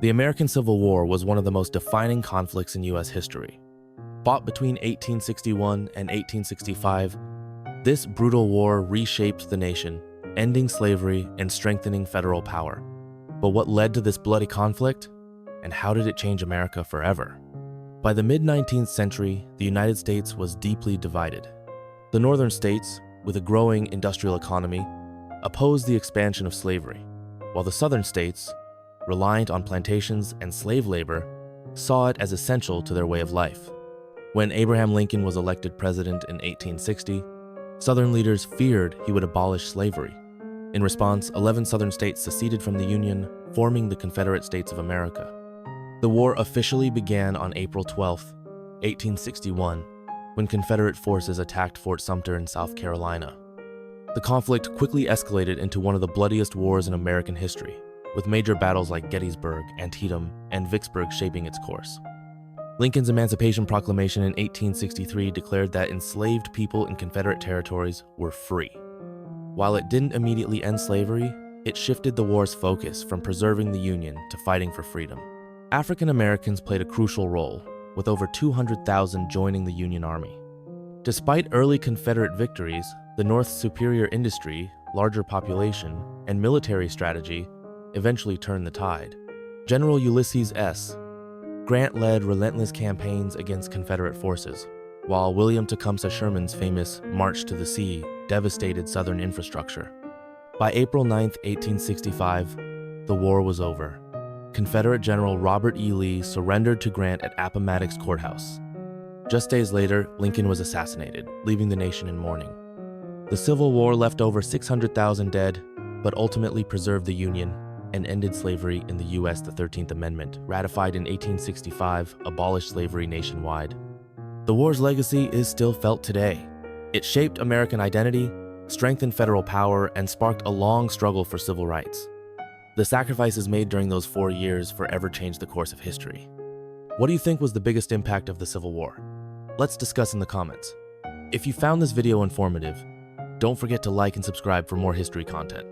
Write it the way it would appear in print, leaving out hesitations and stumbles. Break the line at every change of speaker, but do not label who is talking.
The American Civil War was one of the most defining conflicts in U.S. history. Fought between 1861 and 1865, this brutal war reshaped the nation, ending slavery and strengthening federal power. But what led to this bloody conflict? And how did it change America forever? By the mid-19th century, the United States was deeply divided. The northern states, with a growing industrial economy, opposed the expansion of slavery, while the southern states, reliant on plantations and slave labor, saw it as essential to their way of life. When Abraham Lincoln was elected president in 1860, Southern leaders feared he would abolish slavery. In response, 11 Southern states seceded from the Union, forming the Confederate States of America. The war officially began on April 12, 1861, when Confederate forces attacked Fort Sumter in South Carolina. The conflict quickly escalated into one of the bloodiest wars in American history, with major battles like Gettysburg, Antietam, and Vicksburg shaping its course. Lincoln's Emancipation Proclamation in 1863 declared that enslaved people in Confederate territories were free. While it didn't immediately end slavery, it shifted the war's focus from preserving the Union to fighting for freedom. African Americans played a crucial role, with over 200,000 joining the Union Army. Despite early Confederate victories, the North's superior industry, larger population, and military strategy eventually turned the tide. General Ulysses S. Grant led relentless campaigns against Confederate forces, while William Tecumseh Sherman's famous March to the Sea devastated Southern infrastructure. By April 9, 1865, the war was over. Confederate General Robert E. Lee surrendered to Grant at Appomattox Courthouse. Just days later, Lincoln was assassinated, leaving the nation in mourning. The Civil War left over 600,000 dead, but ultimately preserved the Union and ended slavery in the U.S. The 13th Amendment, ratified in 1865, abolished slavery nationwide. The war's legacy is still felt today. It shaped American identity, strengthened federal power, and sparked a long struggle for civil rights. The sacrifices made during those 4 years forever changed the course of history. What do you think was the biggest impact of the Civil War? Let's discuss in the comments. If you found this video informative, don't forget to like and subscribe for more history content.